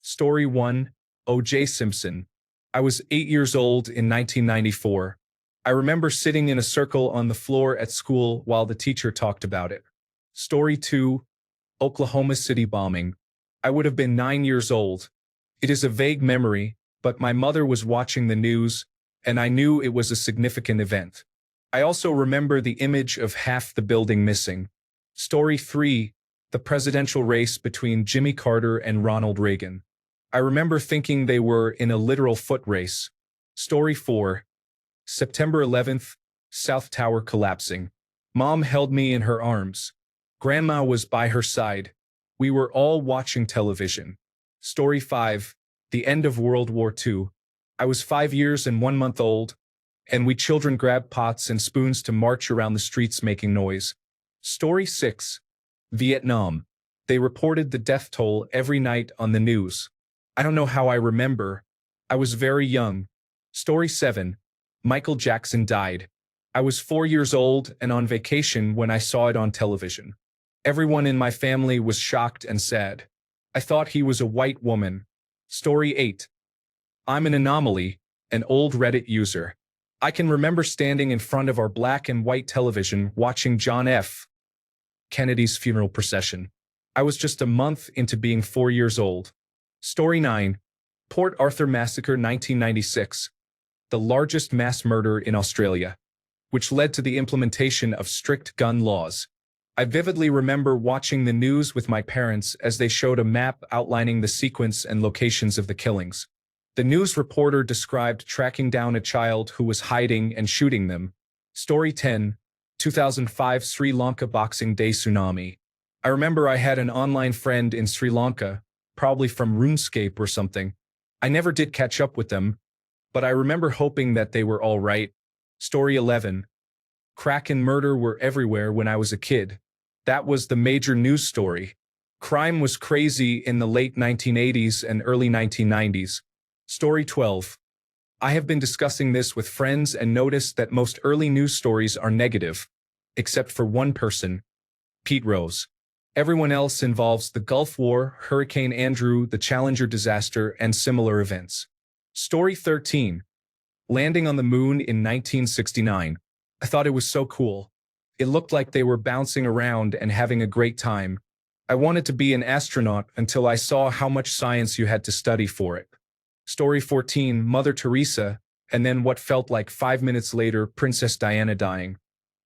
Story 1, O.J. Simpson. I was 8 years old in 1994. I remember sitting in a circle on the floor at school while the teacher talked about it. Story 2, Oklahoma City bombing. I would have been 9 years old. It is a vague memory, but my mother was watching the news, and I knew it was a significant event. I also remember the image of half the building missing. Story 3, the presidential race between Jimmy Carter and Ronald Reagan. I remember thinking they were in a literal foot race. Story 4, September 11th, South Tower collapsing. Mom held me in her arms. Grandma was by her side. We were all watching television. Story 5, the end of World War II. I was 5 years and 1 month old, and we children grabbed pots and spoons to march around the streets making noise. Story 6, Vietnam. They reported the death toll every night on the news. I don't know how I remember. I was very young. Story 7, Michael Jackson died. I was 4 years old and on vacation when I saw it on television. Everyone in my family was shocked and sad. I thought he was a white woman. Story 8, I'm an anomaly, an old Reddit user. I can remember standing in front of our black and white television watching John F. Kennedy's funeral procession. I was just a month into being 4 years old. Story 9, Port Arthur Massacre 1996, the largest mass murder in Australia, which led to the implementation of strict gun laws. I vividly remember watching the news with my parents as they showed a map outlining the sequence and locations of the killings. The news reporter described tracking down a child who was hiding and shooting them. Story 10, 2005 Sri Lanka Boxing Day tsunami. I remember I had an online friend in Sri Lanka, probably from RuneScape or something. I never did catch up with them, but I remember hoping that they were all right. Story 11, crack and murder were everywhere when I was a kid. That was the major news story. Crime was crazy in the late 1980s and early 1990s. Story 12, I have been discussing this with friends and noticed that most early news stories are negative, except for one person, Pete Rose. Everyone else involves the Gulf War, Hurricane Andrew, the Challenger disaster, and similar events. Story 13, landing on the moon in 1969. I thought it was so cool. It looked like they were bouncing around and having a great time. I wanted to be an astronaut until I saw how much science you had to study for it. Story 14, Mother Teresa, and then what felt like 5 minutes later, Princess Diana dying.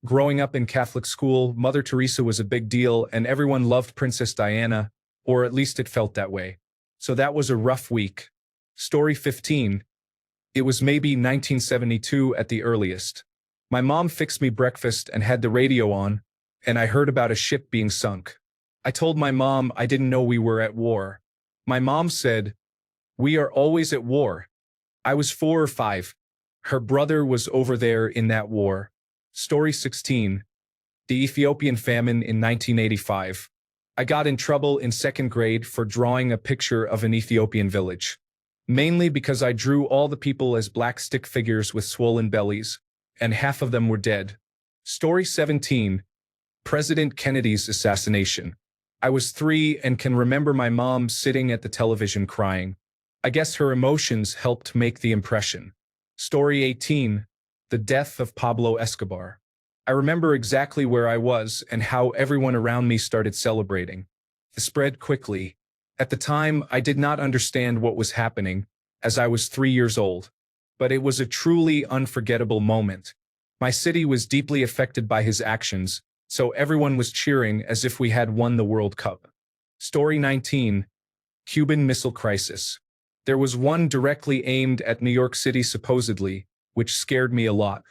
Growing up in Catholic school, Mother Teresa was a big deal and everyone loved Princess Diana, or at least it felt that way. So that was a rough week. Story 15, it was maybe 1972 at the earliest. My mom fixed me breakfast and had the radio on, and I heard about a ship being sunk. I told my mom I didn't know we were at war. My mom said, "We are always at war." I was 4 or 5. Her brother was over there in that war. Story 16, the Ethiopian famine in 1985. I got in trouble in 2nd grade for drawing a picture of an Ethiopian village. Mainly because I drew all the people as black stick figures with swollen bellies, and half of them were dead. Story 17, President Kennedy's assassination. I was 3 and can remember my mom sitting at the television crying. I guess her emotions helped make the impression. Story 18, the death of Pablo Escobar. I remember exactly where I was and how everyone around me started celebrating. It spread quickly. At the time, I did not understand what was happening, as I was 3 years old. But it was a truly unforgettable moment. My city was deeply affected by his actions, so everyone was cheering as if we had won the World Cup. Story 19, Cuban Missile Crisis. There was one directly aimed at New York City supposedly, which scared me a lot.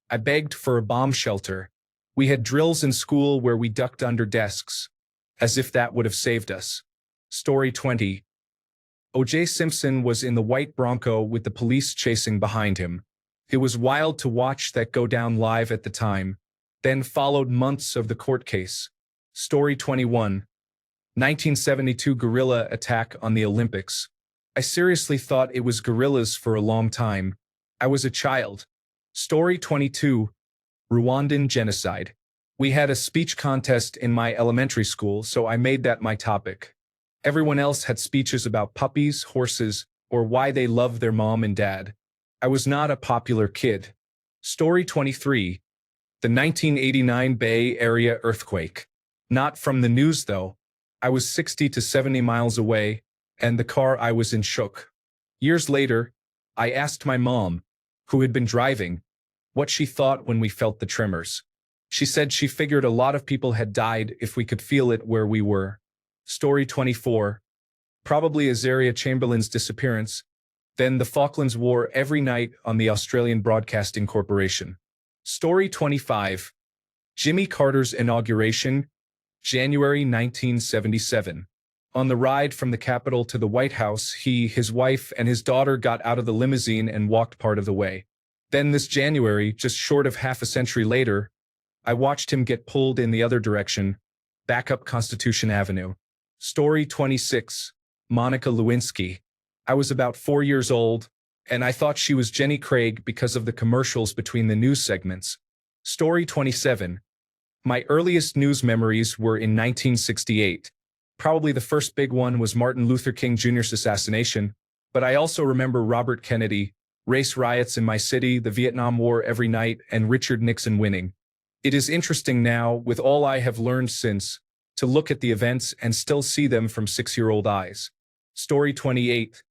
I begged for a bomb shelter. We had drills in school where we ducked under desks, as if that would have saved us. Story 20, O.J. Simpson was in the white Bronco with the police chasing behind him. It was wild to watch that go down live at the time. Then followed months of the court case. Story 21, 1972 guerrilla attack on the Olympics. I seriously thought it was guerrillas for a long time. I was a child. Story 22, Rwandan genocide. We had a speech contest in my elementary school, so I made that my topic. Everyone else had speeches about puppies, horses, or why they loved their mom and dad. I was not a popular kid. Story 23. The 1989 Bay Area earthquake. Not from the news, though. I was 60 to 70 miles away, and the car I was in shook. Years later, I asked my mom, who had been driving, what she thought when we felt the tremors. She said she figured a lot of people had died if we could feel it where we were. Story 24. Probably Azaria Chamberlain's disappearance, then the Falklands War every night on the Australian Broadcasting Corporation. Story 25. Jimmy Carter's inauguration, January 1977. On the ride from the Capitol to the White House, he, his wife, and his daughter got out of the limousine and walked part of the way. Then this January, just short of half a century later, I watched him get pulled in the other direction, back up Constitution Avenue. Story 26. Monica Lewinsky. I was about 4 years old, and I thought she was Jenny Craig because of the commercials between the news segments. Story 27. My earliest news memories were in 1968. Probably the first big one was Martin Luther King Jr.'s assassination, but I also remember Robert Kennedy, race riots in my city, the Vietnam War every night, and Richard Nixon winning. It is interesting now, with all I have learned since, to look at the events and still see them from 6-year-old eyes. Story 28.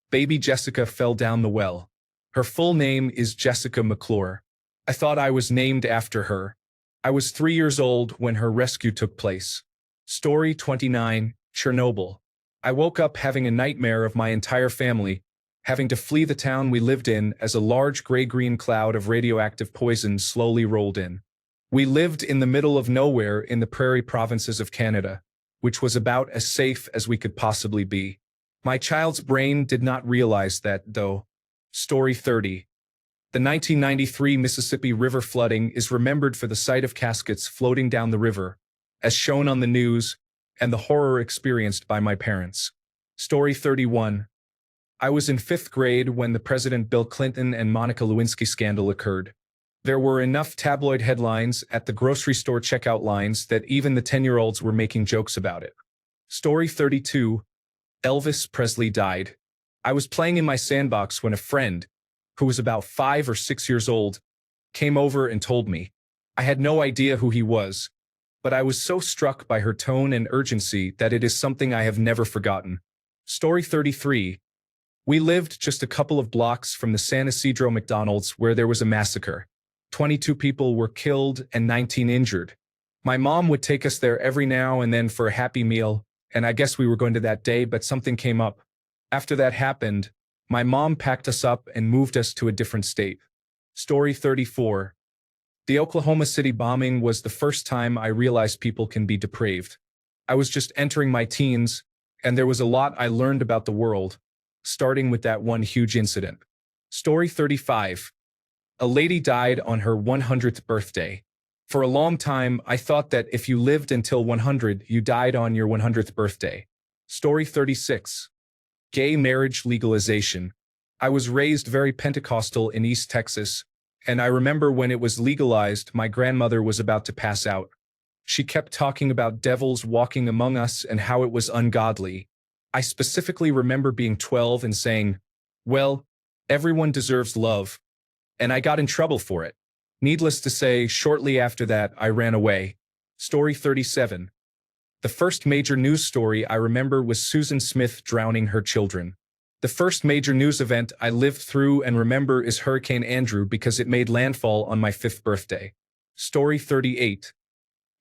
Baby Jessica fell down the well. Her full name is Jessica McClure. I thought I was named after her. I was 3 years old when her rescue took place. Story 29. Chernobyl. I woke up having a nightmare of my entire family, having to flee the town we lived in as a large gray-green cloud of radioactive poison slowly rolled in. We lived in the middle of nowhere in the prairie provinces of Canada, which was about as safe as we could possibly be. My child's brain did not realize that, though. Story 30. The 1993 Mississippi River flooding is remembered for the sight of caskets floating down the river, as shown on the news, and the horror experienced by my parents. Story 31. I was in 5th grade when the President Bill Clinton and Monica Lewinsky scandal occurred. There were enough tabloid headlines at the grocery store checkout lines that even the 10-year-olds were making jokes about it. Story 32. Elvis Presley died. I was playing in my sandbox when a friend, who was about 5 or 6 years old, came over and told me. I had no idea who he was, but I was so struck by her tone and urgency that it is something I have never forgotten. Story 33. We lived just a couple of blocks from the San Isidro McDonald's where there was a massacre. 22 people were killed and 19 injured. My mom would take us there every now and then for a happy meal, and I guess we were going to that day, but something came up. After that happened, my mom packed us up and moved us to a different state. Story 34. The Oklahoma City bombing was the first time I realized people can be depraved. I was just entering my teens, and there was a lot I learned about the world, starting with that one huge incident. Story 35. A lady died on her 100th birthday. For a long time, I thought that if you lived until 100, you died on your 100th birthday. Story 36. Gay marriage legalization. I was raised very Pentecostal in East Texas, and I remember when it was legalized, my grandmother was about to pass out. She kept talking about devils walking among us and how it was ungodly. I specifically remember being 12 and saying, well, everyone deserves love, and I got in trouble for it. Needless to say, shortly after that, I ran away. Story 37. The first major news story I remember was Susan Smith drowning her children. The first major news event I lived through and remember is Hurricane Andrew because it made landfall on my 5th birthday. Story 38.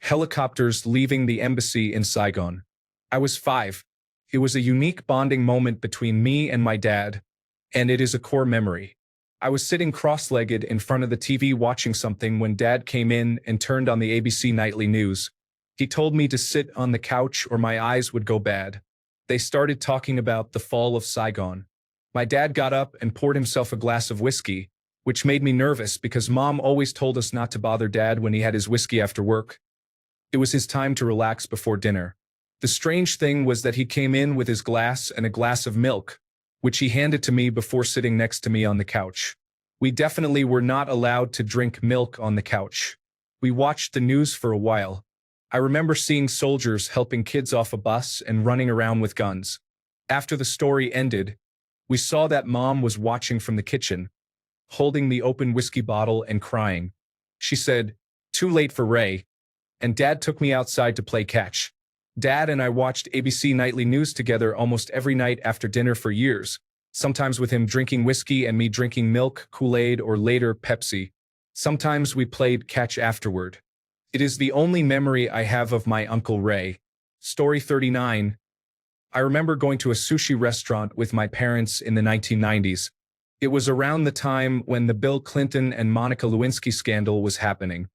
Helicopters leaving the embassy in Saigon. I was 5. It was a unique bonding moment between me and my dad, and it is a core memory. I was sitting cross-legged in front of the TV watching something when Dad came in and turned on the ABC Nightly News. He told me to sit on the couch or my eyes would go bad. They started talking about the fall of Saigon. My dad got up and poured himself a glass of whiskey, which made me nervous because Mom always told us not to bother Dad when he had his whiskey after work. It was his time to relax before dinner. The strange thing was that he came in with his glass and a glass of milk, which he handed to me before sitting next to me on the couch. We definitely were not allowed to drink milk on the couch. We watched the news for a while. I remember seeing soldiers helping kids off a bus and running around with guns. After the story ended, we saw that Mom was watching from the kitchen, holding the open whiskey bottle and crying. She said, "Too late for Ray," and Dad took me outside to play catch. Dad and I watched ABC Nightly News together almost every night after dinner for years, sometimes with him drinking whiskey and me drinking milk, Kool-Aid, or later Pepsi. Sometimes we played catch afterward. It is the only memory I have of my Uncle Ray. Story 39. I remember going to a sushi restaurant with my parents in the 1990s. It was around the time when the Bill Clinton and Monica Lewinsky scandal was happening.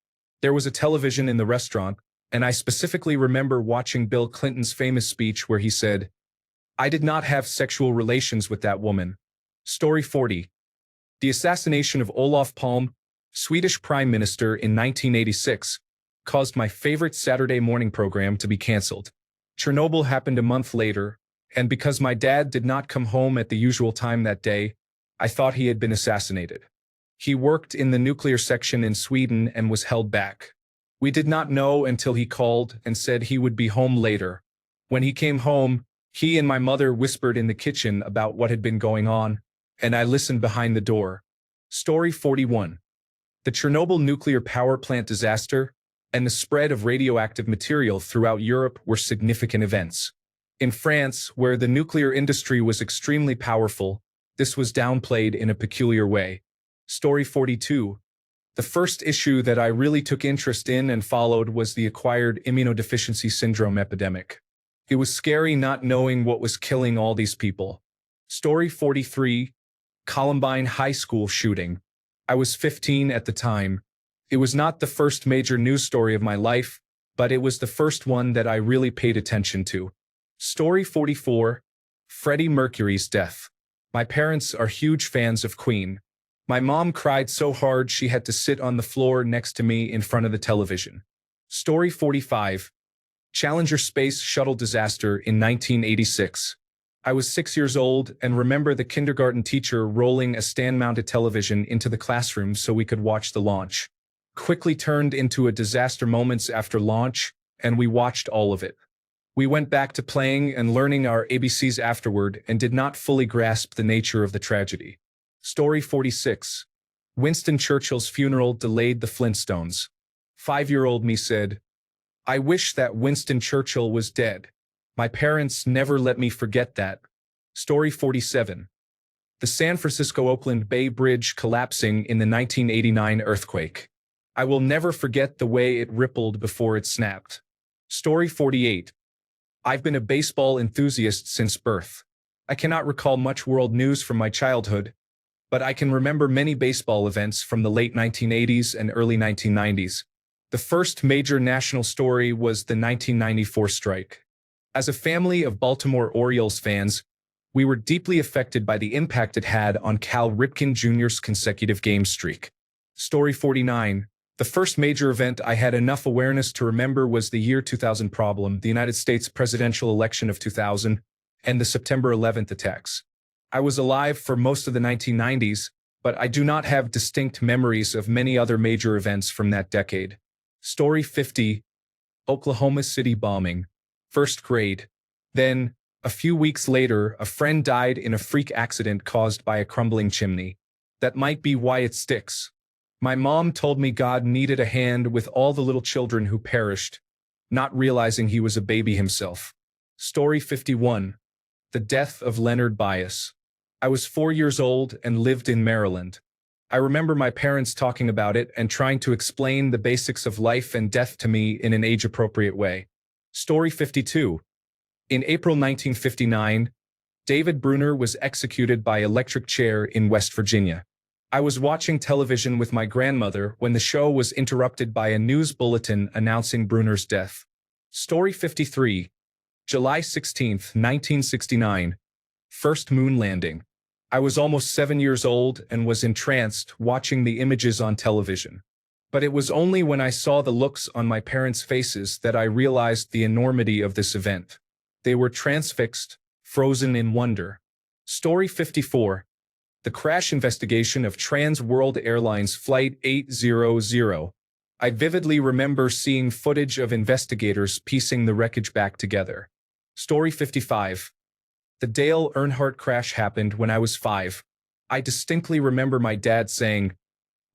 There was a television in the restaurant, and I specifically remember watching Bill Clinton's famous speech where he said, "I did not have sexual relations with that woman." Story 40. The assassination of Olof Palme, Swedish Prime Minister in 1986, caused my favorite Saturday morning program to be cancelled. Chernobyl happened a month later, and because my dad did not come home at the usual time that day, I thought he had been assassinated. He worked in the nuclear section in Sweden and was held back. We did not know until he called and said he would be home later. When he came home, he and my mother whispered in the kitchen about what had been going on, and I listened behind the door. Story 41. The Chernobyl nuclear power plant disaster and the spread of radioactive material throughout Europe were significant events. In France, where the nuclear industry was extremely powerful, this was downplayed in a peculiar way. Story 42. The first issue that I really took interest in and followed was the acquired immunodeficiency syndrome epidemic. It was scary not knowing what was killing all these people. Story 43. Columbine High School shooting. I was 15 at the time. It was not the first major news story of my life, but it was the first one that I really paid attention to. Story 44. Freddie Mercury's death. My parents are huge fans of Queen. My mom cried so hard she had to sit on the floor next to me in front of the television. Story 45. Challenger Space Shuttle disaster in 1986. I was 6 years old and remember the kindergarten teacher rolling a stand-mounted television into the classroom so we could watch the launch. Quickly turned into a disaster moments after launch, and we watched all of it. We went back to playing and learning our ABCs afterward and did not fully grasp the nature of the tragedy. Story 46. Winston Churchill's funeral delayed the Flintstones. 5-year-old me said, "I wish that Winston Churchill was dead. My parents never let me forget that." Story 47. The San Francisco-Oakland Bay Bridge collapsing in the 1989 earthquake. I will never forget the way it rippled before it snapped. Story 48. I've been a baseball enthusiast since birth. I cannot recall much world news from my childhood, but I can remember many baseball events from the late 1980s and early 1990s. The first major national story was the 1994 strike. As a family of Baltimore Orioles fans, we were deeply affected by the impact it had on Cal Ripken Jr.'s consecutive game streak. Story 49. The first major event I had enough awareness to remember was the year 2000 problem, the United States presidential election of 2000, and the September 11th attacks. I was alive for most of the 1990s, but I do not have distinct memories of many other major events from that decade. Story 50. Oklahoma City bombing. First grade. Then, a few weeks later, a friend died in a freak accident caused by a crumbling chimney. That might be why it sticks. My mom told me God needed a hand with all the little children who perished, not realizing he was a baby himself. Story 51. The death of Leonard Bias. I was 4 years old and lived in Maryland. I remember my parents talking about it and trying to explain the basics of life and death to me in an age-appropriate way. Story 52. In April 1959, David Bruner was executed by electric chair in West Virginia. I was watching television with my grandmother when the show was interrupted by a news bulletin announcing Bruner's death. Story 53. July 16, 1969. First moon landing. I was almost 7 years old and was entranced watching the images on television. But it was only when I saw the looks on my parents' faces that I realized the enormity of this event. They were transfixed, frozen in wonder. Story 54. The crash investigation of Trans World Airlines Flight 800. I vividly remember seeing footage of investigators piecing the wreckage back together. Story 55. The Dale Earnhardt crash happened when I was 5. I distinctly remember my dad saying,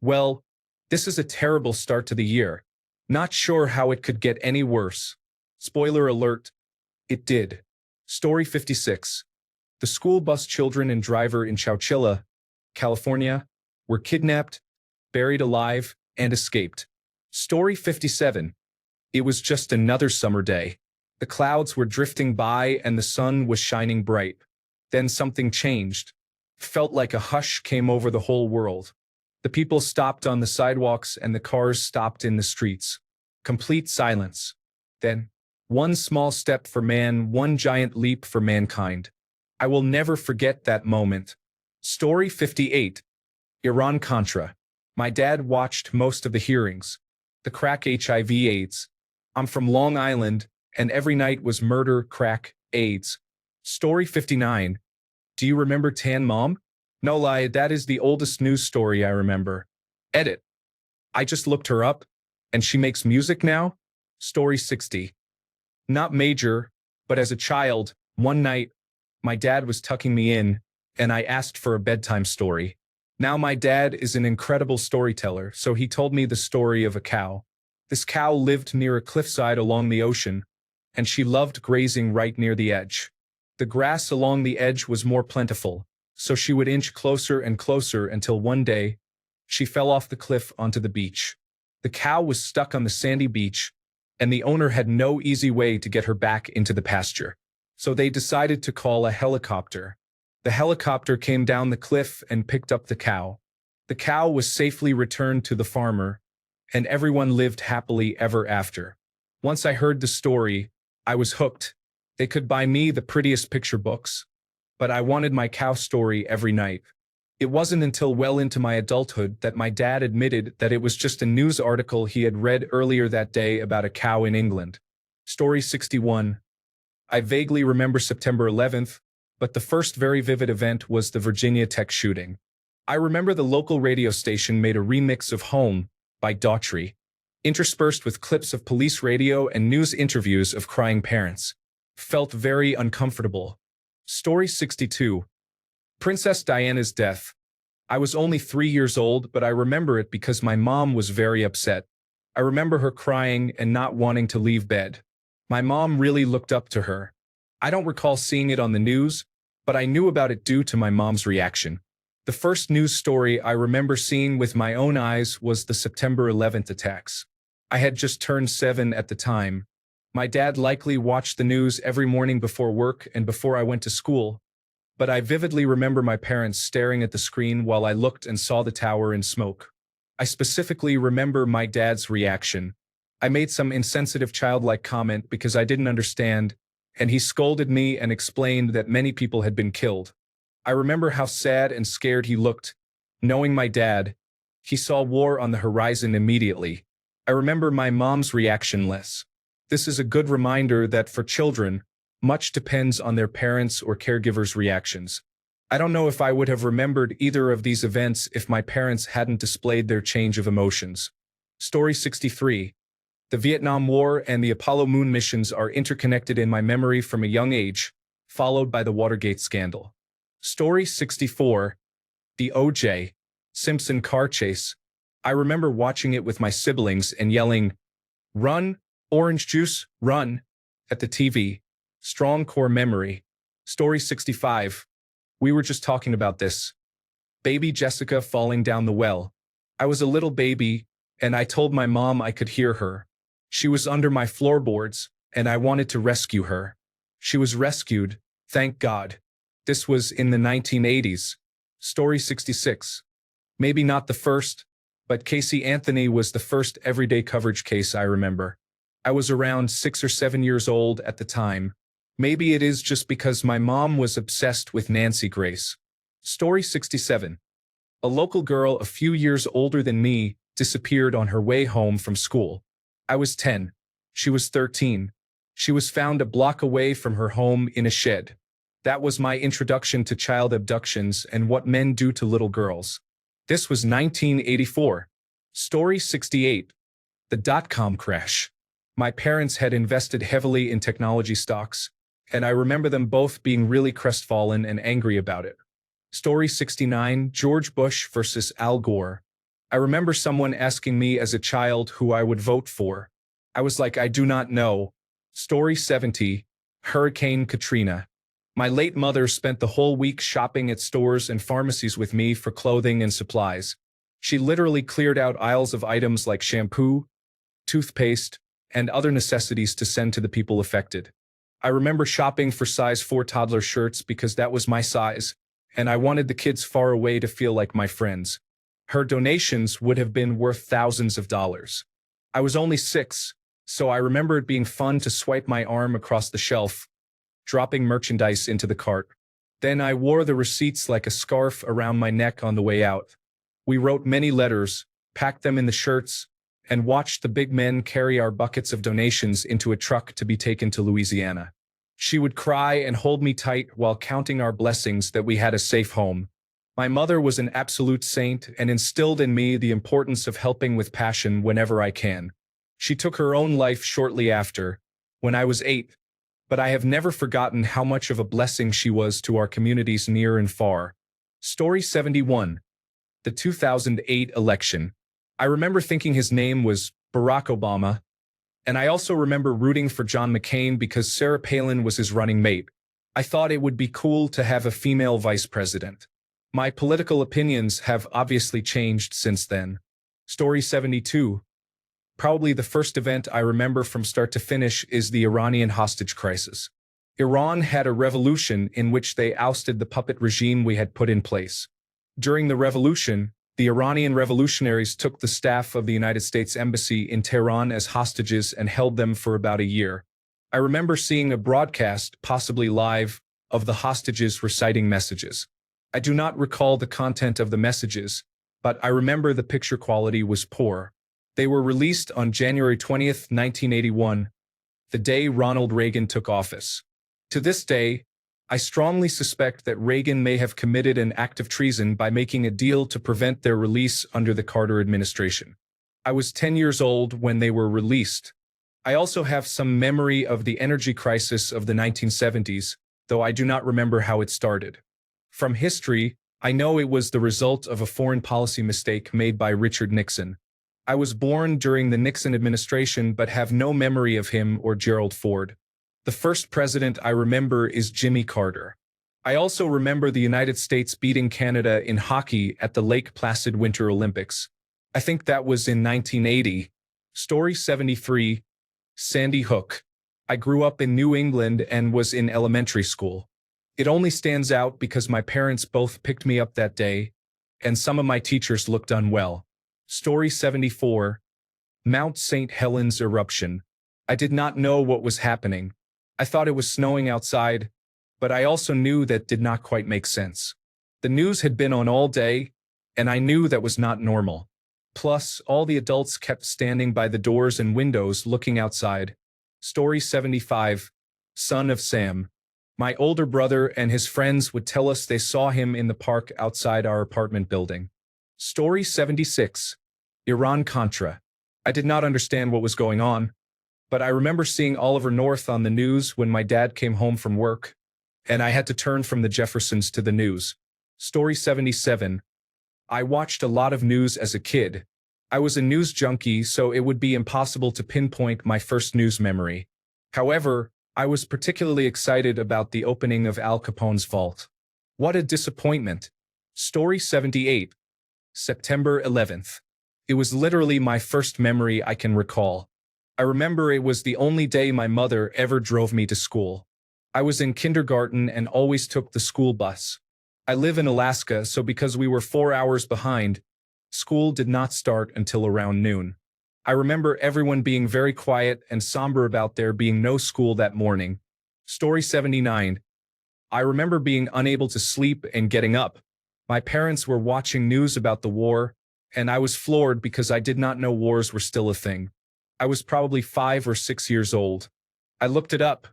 "Well, this is a terrible start to the year. Not sure how it could get any worse." Spoiler alert, it did. Story 56. The school bus children and driver in Chowchilla, California, were kidnapped, buried alive, and escaped. Story 57. It was just another summer day. The clouds were drifting by and the sun was shining bright. Then something changed. Felt like a hush came over the whole world. The people stopped on the sidewalks and the cars stopped in the streets. Complete silence. Then, one small step for man, one giant leap for mankind. I will never forget that moment. Story 58. Iran-Contra. My dad watched most of the hearings. The crack HIV/AIDS. I'm from Long Island, and every night was murder, crack, AIDS. Story 59. Do you remember Tan Mom? No lie, that is the oldest news story I remember. Edit. I just looked her up, and she makes music now? Story 60. Not major, but as a child, one night, my dad was tucking me in, and I asked for a bedtime story. Now my dad is an incredible storyteller, so he told me the story of a cow. This cow lived near a cliffside along the ocean, and she loved grazing right near the edge. The grass along the edge was more plentiful, so she would inch closer and closer until one day, she fell off the cliff onto the beach. The cow was stuck on the sandy beach, and the owner had no easy way to get her back into the pasture. So they decided to call a helicopter. The helicopter came down the cliff and picked up the cow. The cow was safely returned to the farmer, and everyone lived happily ever after. Once I heard the story, I was hooked. They could buy me the prettiest picture books, but I wanted my cow story every night. It wasn't until well into my adulthood that my dad admitted that it was just a news article he had read earlier that day about a cow in England. Story 61. I vaguely remember September 11th, but the first very vivid event was the Virginia Tech shooting. I remember the local radio station made a remix of Home by Daughtry, interspersed with clips of police radio and news interviews of crying parents. Felt very uncomfortable. Story 62. Princess Diana's death. I was only 3 years old, but I remember it because my mom was very upset. I remember her crying and not wanting to leave bed. My mom really looked up to her. I don't recall seeing it on the news, but I knew about it due to my mom's reaction. The first news story I remember seeing with my own eyes was the September 11th attacks. I had just turned 7 at the time. My dad likely watched the news every morning before work and before I went to school, but I vividly remember my parents staring at the screen while I looked and saw the tower in smoke. I specifically remember my dad's reaction. I made some insensitive childlike comment because I didn't understand, and he scolded me and explained that many people had been killed. I remember how sad and scared he looked. Knowing my dad, he saw war on the horizon immediately. I remember my mom's reaction less. This is a good reminder that for children, much depends on their parents' or caregivers' reactions. I don't know if I would have remembered either of these events if my parents hadn't displayed their change of emotions. Story 63. The Vietnam War and the Apollo moon missions are interconnected in my memory from a young age, followed by the Watergate scandal. Story 64. The O.J. Simpson car chase. I remember watching it with my siblings and yelling, "Run, orange juice, run," at the TV. Strong core memory. Story 65. We were just talking about this. Baby Jessica falling down the well. I was a little baby, and I told my mom I could hear her. She was under my floorboards, and I wanted to rescue her. She was rescued, thank God. This was in the 1980s. Story 66. Maybe not the first, but Casey Anthony was the first everyday coverage case I remember. I was around 6 or 7 years old at the time. Maybe it is just because my mom was obsessed with Nancy Grace. Story 67. A local girl a few years older than me disappeared on her way home from school. I was 10. She was 13. She was found a block away from her home in a shed. That was my introduction to child abductions and what men do to little girls. This was 1984. Story 68. The dot-com crash. My parents had invested heavily in technology stocks, and I remember them both being really crestfallen and angry about it. Story 69, George Bush versus Al Gore. I remember someone asking me as a child who I would vote for. I was like, I do not know. Story 70, Hurricane Katrina. My late mother spent the whole week shopping at stores and pharmacies with me for clothing and supplies. She literally cleared out aisles of items like shampoo, toothpaste, and other necessities to send to the people affected. I remember shopping for size 4 toddler shirts because that was my size, and I wanted the kids far away to feel like my friends. Her donations would have been worth thousands of dollars. I was only 6, so I remember it being fun to swipe my arm across the shelf, dropping merchandise into the cart. Then I wore the receipts like a scarf around my neck on the way out. We wrote many letters, packed them in the shirts, and watched the big men carry our buckets of donations into a truck to be taken to Louisiana. She would cry and hold me tight while counting our blessings that we had a safe home. My mother was an absolute saint and instilled in me the importance of helping with passion whenever I can. She took her own life shortly after, when I was 8, but I have never forgotten how much of a blessing she was to our communities near and far. Story 71. The 2008 election. I remember thinking his name was Barack Obama, and I also remember rooting for John McCain because Sarah Palin was his running mate. I thought it would be cool to have a female vice president. My political opinions have obviously changed since then. Story 72. Probably the first event I remember from start to finish is the Iranian hostage crisis. Iran had a revolution in which they ousted the puppet regime we had put in place. During the revolution, the Iranian revolutionaries took the staff of the United States Embassy in Tehran as hostages and held them for about a year. I remember seeing a broadcast, possibly live, of the hostages reciting messages. I do not recall the content of the messages, but I remember the picture quality was poor. They were released on January 20th, 1981, the day Ronald Reagan took office. To this day, I strongly suspect that Reagan may have committed an act of treason by making a deal to prevent their release under the Carter administration. I was 10 years old when they were released. I also have some memory of the energy crisis of the 1970s, though I do not remember how it started. From history, I know it was the result of a foreign policy mistake made by Richard Nixon. I was born during the Nixon administration but have no memory of him or Gerald Ford. The first president I remember is Jimmy Carter. I also remember the United States beating Canada in hockey at the Lake Placid Winter Olympics. I think that was in 1980. Story 73, Sandy Hook. I grew up in New England and was in elementary school. It only stands out because my parents both picked me up that day, and some of my teachers looked unwell. Story 74, Mount St. Helens eruption. I did not know what was happening. I thought it was snowing outside, but I also knew that did not quite make sense. The news had been on all day, and I knew that was not normal. Plus, all the adults kept standing by the doors and windows looking outside. Story 75, Son of Sam. My older brother and his friends would tell us they saw him in the park outside our apartment building. Story 76, Iran-Contra. I did not understand what was going on, but I remember seeing Oliver North on the news when my dad came home from work, and I had to turn from the Jeffersons to the news. Story 77. I watched a lot of news as a kid. I was a news junkie, so it would be impossible to pinpoint my first news memory. However, I was particularly excited about the opening of Al Capone's vault. What a disappointment. Story 78. September 11th. It was literally my first memory I can recall. I remember it was the only day my mother ever drove me to school. I was in kindergarten and always took the school bus. I live in Alaska, so because we were 4 hours behind, school did not start until around noon. I remember everyone being very quiet and somber about there being no school that morning. Story 79. I remember being unable to sleep and getting up. My parents were watching news about the war, and I was floored because I did not know wars were still a thing. I was probably 5 or 6 years old. I looked it up.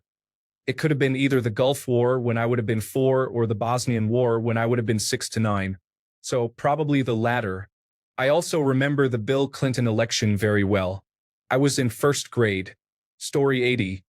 It could have been either the Gulf War when I would have been 4 or the Bosnian War when I would have been 6 to 9. So probably the latter. I also remember the Bill Clinton election very well. I was in first grade. Story 80.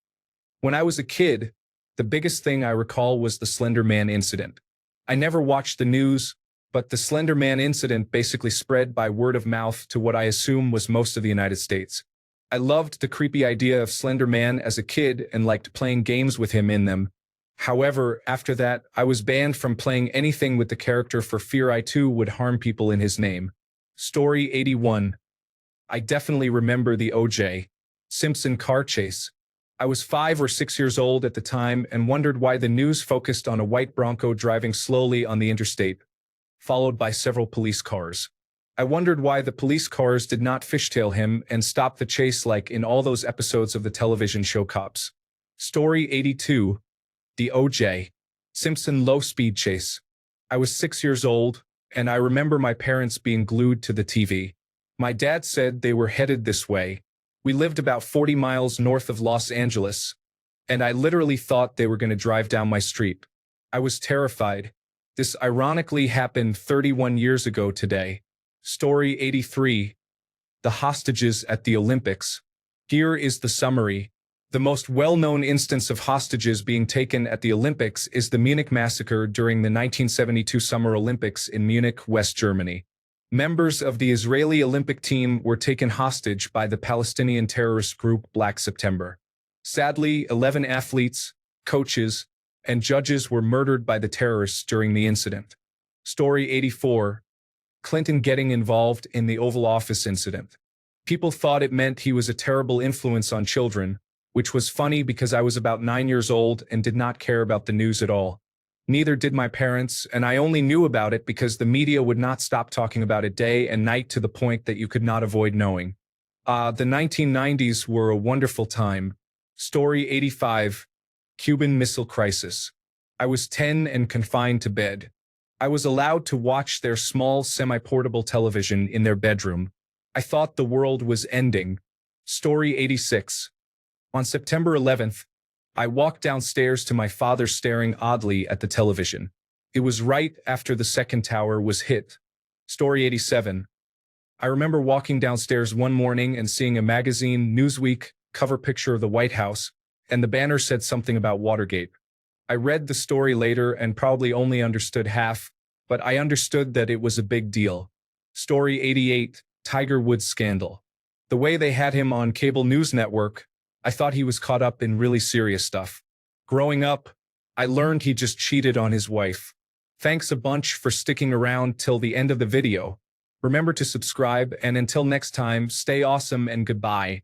When I was a kid, the biggest thing I recall was the Slender Man incident. I never watched the news, but the Slender Man incident basically spread by word of mouth to what I assume was most of the United States. I loved the creepy idea of Slender Man as a kid and liked playing games with him in them. However, after that, I was banned from playing anything with the character for fear I too would harm people in his name. Story 81. I definitely remember the O.J. Simpson car chase. I was 5 or 6 years old at the time and wondered why the news focused on a white Bronco driving slowly on the interstate, followed by several police cars. I wondered why the police cars did not fishtail him and stop the chase like in all those episodes of the television show Cops. Story 82. The O.J. Simpson low-speed chase. I was 6 years old, and I remember my parents being glued to the TV. My dad said they were headed this way. We lived about 40 miles north of Los Angeles, and I literally thought they were going to drive down my street. I was terrified. This ironically happened 31 years ago today. Story 83. The hostages at the Olympics. Here is the summary. The most well-known instance of hostages being taken at the Olympics is the Munich massacre during the 1972 Summer Olympics in Munich, West Germany. Members of the Israeli Olympic team were taken hostage by the Palestinian terrorist group Black September. Sadly, 11 athletes, coaches, and judges were murdered by the terrorists during the incident. Story 84. Clinton getting involved in the Oval Office incident. People thought it meant he was a terrible influence on children, which was funny because I was about 9 years old and did not care about the news at all. Neither did my parents, and I only knew about it because the media would not stop talking about it day and night to the point that you could not avoid knowing. The 1990s were a wonderful time. Story 85. Cuban Missile Crisis. I was 10 and confined to bed. I was allowed to watch their small semi-portable television in their bedroom. I thought the world was ending. Story 86. On September 11th, I walked downstairs to my father staring oddly at the television. It was right after the second tower was hit. Story 87. I remember walking downstairs one morning and seeing a magazine, Newsweek, cover picture of the White House, and the banner said something about Watergate. I read the story later and probably only understood half, but I understood that it was a big deal. Story 88. Tiger Woods scandal. The way they had him on cable news network, I thought he was caught up in really serious stuff. Growing up, I learned he just cheated on his wife. Thanks a bunch for sticking around till the end of the video. Remember to subscribe, and until next time, stay awesome and goodbye.